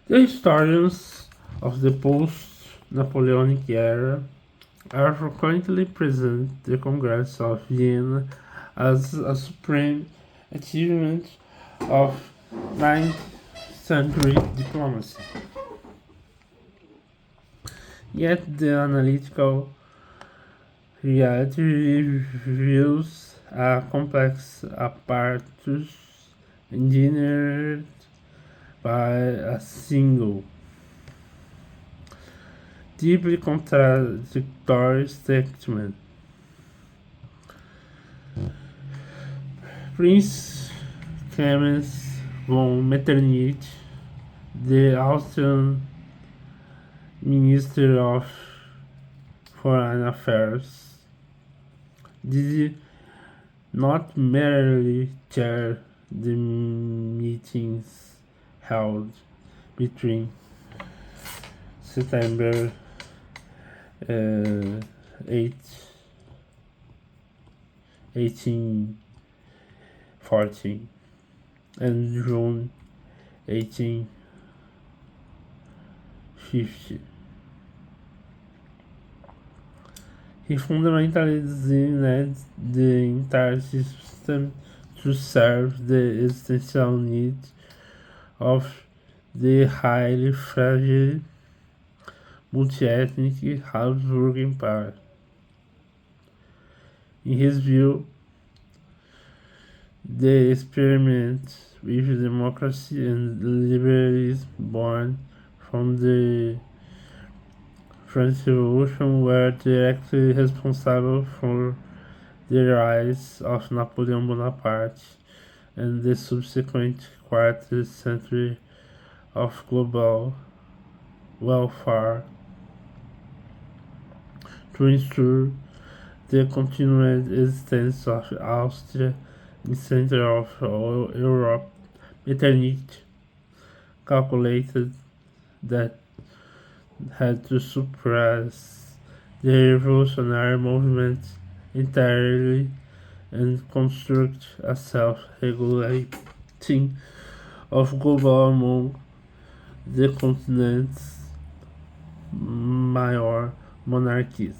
The historians of the post-Napoleonic era are frequently present the Congress of Vienna as a supreme achievement of 9th century diplomacy. Yet the analytical reality reveals a complex apparatus engineered by a single, deeply contradictory statement. Prince Clemens von Metternich, the Austrian Minister of Foreign Affairs, did not merely chair the meetings held between September 8, 1814 and June 1850. He fundamentally the entire system to serve the existential needs of the highly fragile multi-ethnic Habsburg Empire. In his view, the experiment with democracy and liberalism born from the French Revolution were directly responsible for the rise of Napoleon Bonaparte and the subsequent quarter century of global welfare to ensure the continued existence of Austria in the center of Europe. Metternich calculated that had to suppress the revolutionary movement entirely and construct a self-regulating of global among the continent's major monarchies.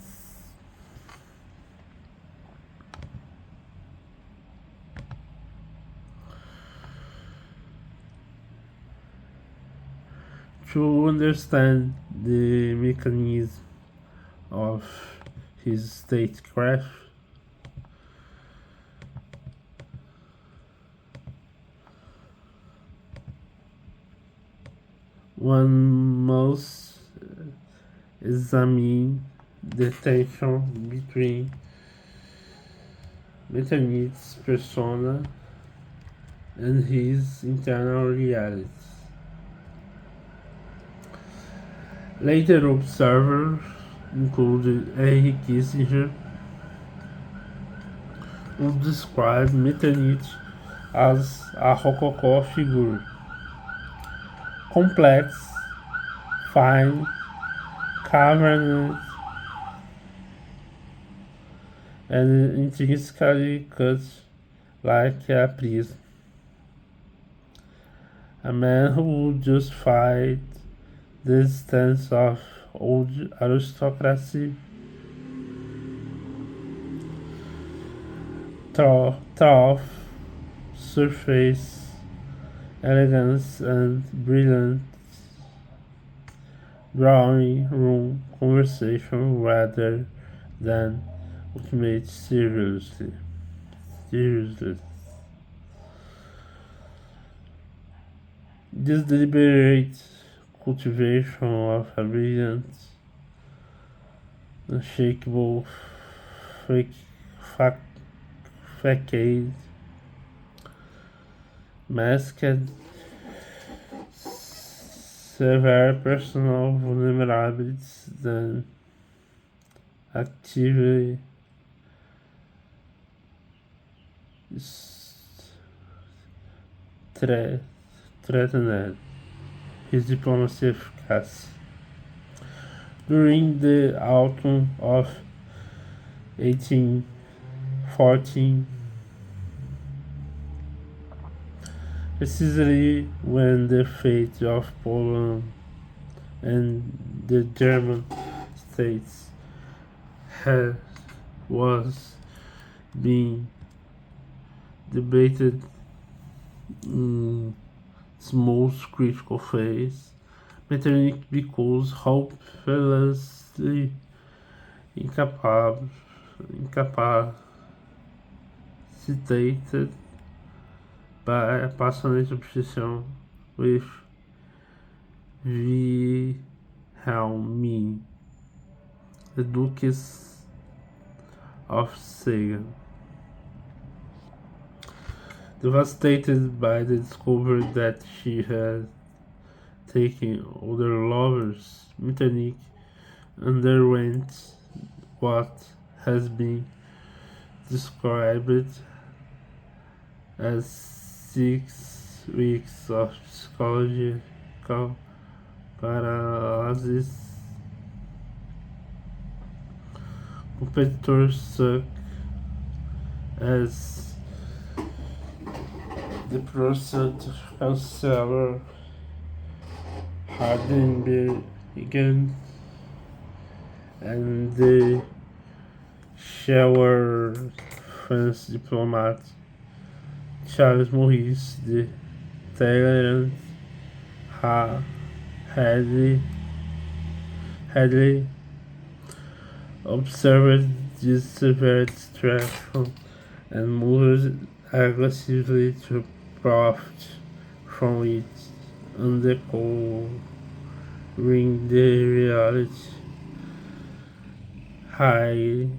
To understand the mechanism of his statecraft, one must examine the tension between Metternich's persona and his internal realities. Later observers, including Henry Kissinger, would describe Metternich as a rococo figure, complex, fine, cavernous, and intrinsically cut like a prism. A man who would justify the existence of old aristocracy through surface elegance and brilliant drawing room conversation rather than ultimate seriousness. This deliberate cultivation of a brilliant, unshakable facade masked severe personal vulnerabilities than actively threatened his diplomacy efficacy. During the autumn of 1814, precisely when the fate of Poland and the German states had, was being debated in its most critical phase. Metternich becomes hopelessly incapacitated by a passionate obsession with Wilhelmine, the Duchess of Sagan. Devastated by the discovery that she had taken other lovers, Metternich underwent what has been described as 6 weeks of psychological paralysis. Competitors such as the Protestant Chancellor Hardenberg and the shower French diplomat Charles Maurice de Talleyrand Hadley observed this severe distraction and moved aggressively to profit from it, underscoring the reality high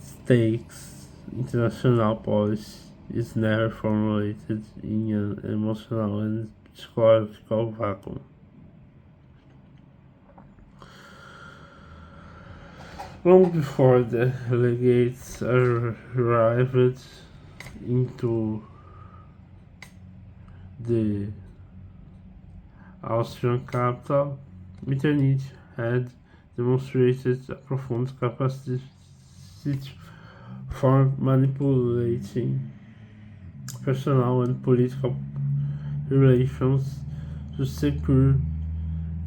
stakes international policy is never formulated in an emotional and psychological vacuum. Long before the legates arrived into the Austrian capital, Metternich had demonstrated a profound capacity for manipulating personal and political relations to secure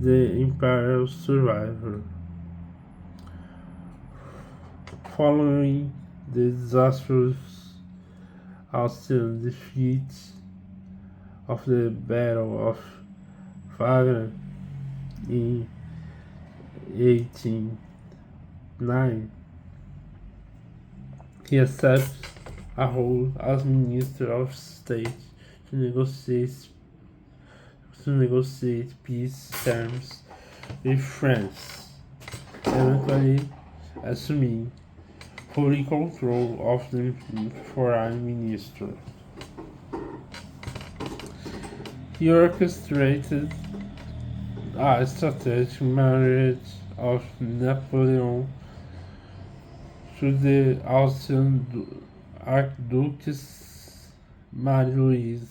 the imperial survival. Following the disastrous Austrian defeat of the Battle of Vienna in 1809, he accepted a role as Minister of State to negotiate peace terms with France, eventually assuming full control of the foreign ministry. He orchestrated a strategic marriage of Napoleon to the Austrian Archduchess Marie-Louise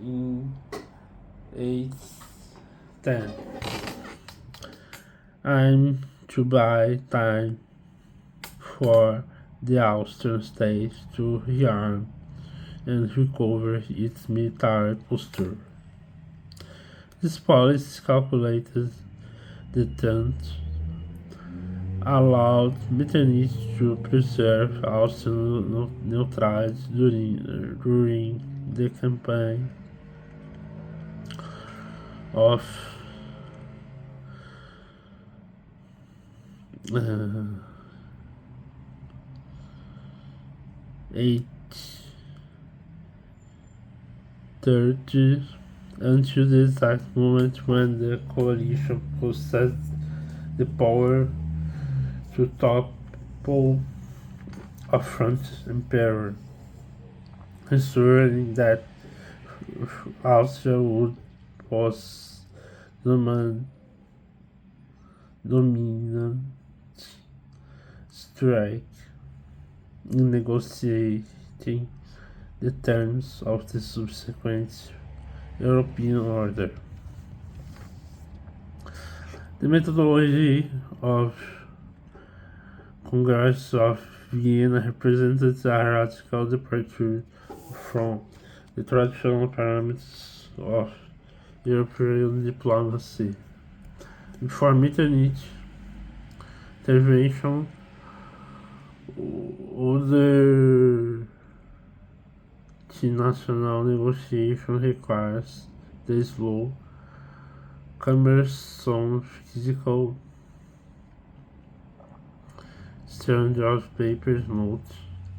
in 810. I'm to buy time for the Austrian state to rearm and recover its military posture. This policy calculated the tenth allowed Metternich to preserve Austrian neutrality during the campaign of 830 until the exact moment when the coalition possessed the power to topple a French emperor, ensuring that Austria was dominant strike in negotiating the terms of the subsequent European order. The methodology of Congress of Vienna represented a radical departure from the traditional parameters of European diplomacy. Before Metternich intervention, other national negotiation requires the slow, cumbersome physical exchange of paper notes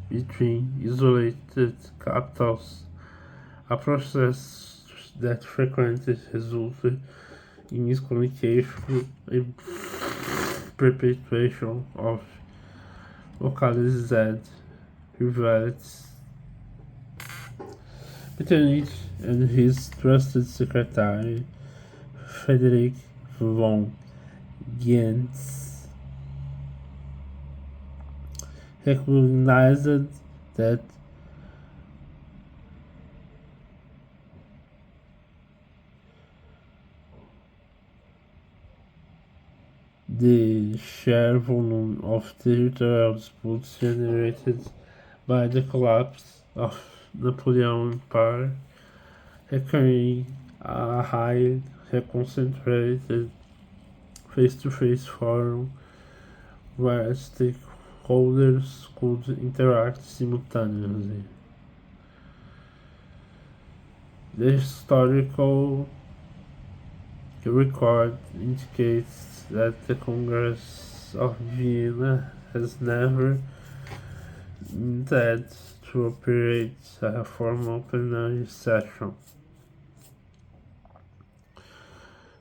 between isolated capitals, a process that frequently resulted in miscommunication and perpetuation of localized rivalities. Metternich and his trusted secretary, Frederick von Gentz, recognized that the sheer volume of territorial disputes generated by the collapse of Napoleon Empire, requiring a highly concentrated face-to-face forum where stakeholders could interact simultaneously. The historical record indicates that the Congress of Vienna has never intended to operate a formal plenary session.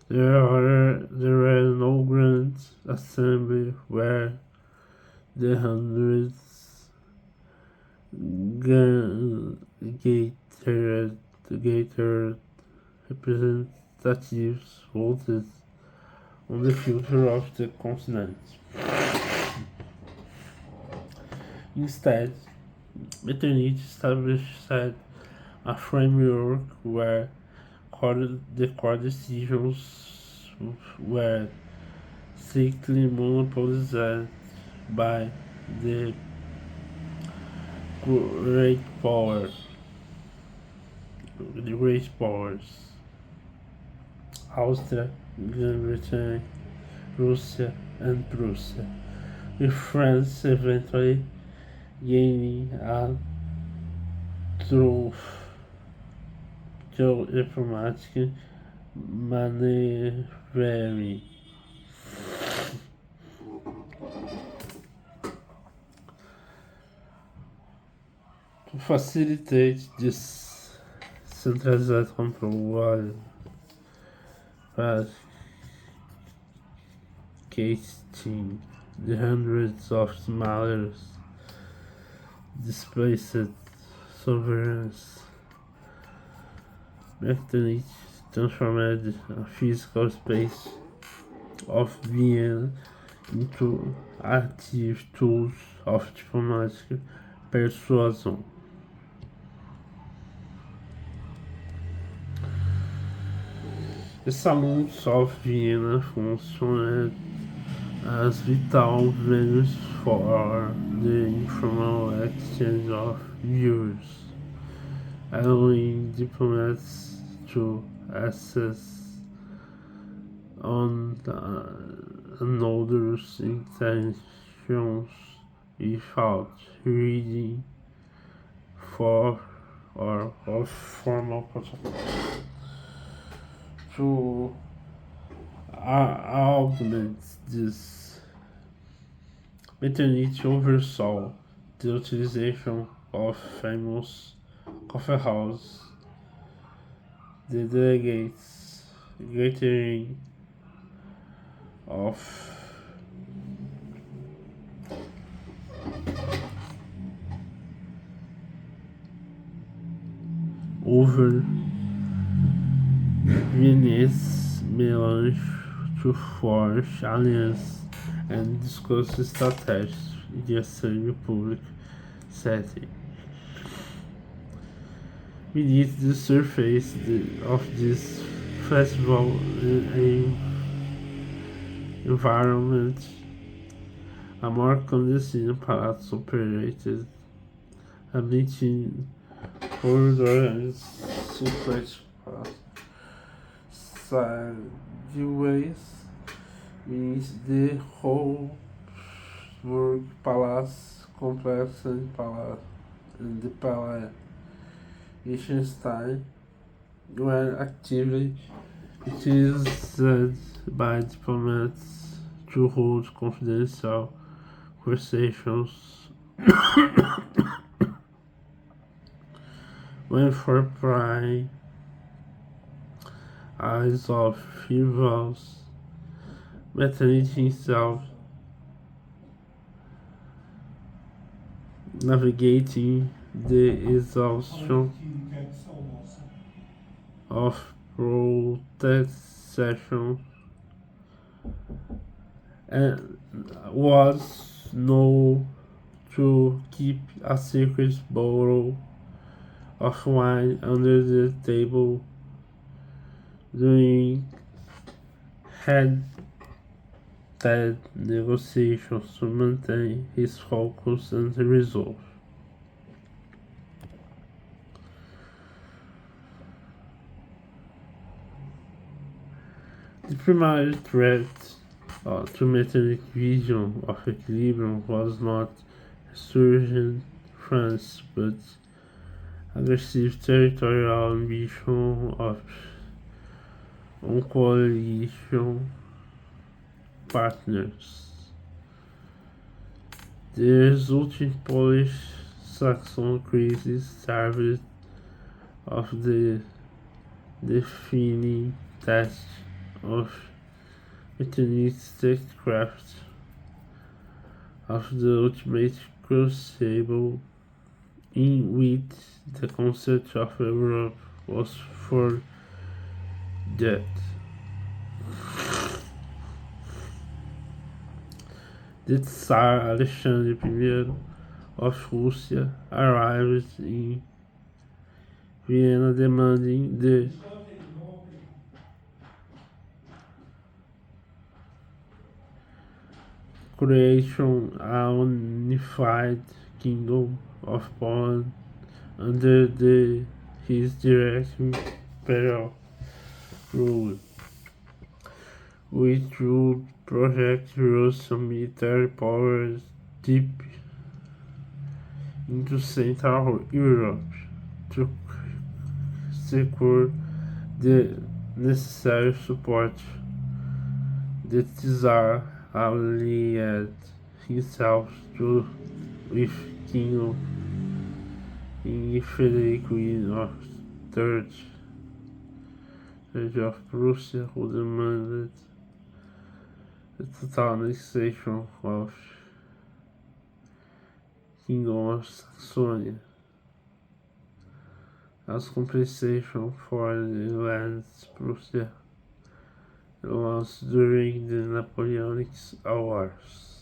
There were no grand assembly where the hundreds gathered representatives voted on the future of the continent. Instead, Metternich established a framework where the core decisions were strictly monopolized by the great powers, Austria, Great Britain, Russia, and Prussia, with France eventually gaining a through diplomatic maneuvering. To facilitate this centralized control while casting the hundreds of smaller displaced sovereigns, Metternich transformed a physical space of Vienna into active tools of diplomatic persuasion. The salons of Vienna functioned as vital venues for the informal exchange of views, allowing diplomats to assess on another's intentions without reading for or of formal protocol. To augment this, Metternich oversaw the utilization of famous coffee house, the delegates gathering of over Viennese melange to forge alliances and discuss strategies in the semi-public setting. Beneath the surface of this flexible environment, A more clandestine palace operated a meeting corridor and support sideways means the whole palace complex and the palace Liechtenstein were actively utilized by diplomats to hold confidential conversations when for prying eyes of rivals. Metternich himself navigating the exhaustion of protest sessions and was known to keep a secret bottle of wine under the table during head negotiations to maintain his focus and resolve. The primary threat to Metternich vision of equilibrium was not resurgent France, but aggressive territorial ambition of coalition partners. The resulting Polish-Saxon crisis served as the defining test of Metternich's statecraft, of the ultimate crucible in which the concept of Europe was for dead. The Tsar Alexandre I of Russia arrived in Vienna demanding the creation of a unified kingdom of Poland under his direct imperial rule, which would project Russian military powers deep into Central Europe to secure the necessary support. The Tsar allied himself with King Frederick III of Prussia, who demanded the total annexation of Kingdom of Saxony as compensation for the lands Prussia lost during the Napoleonic Wars.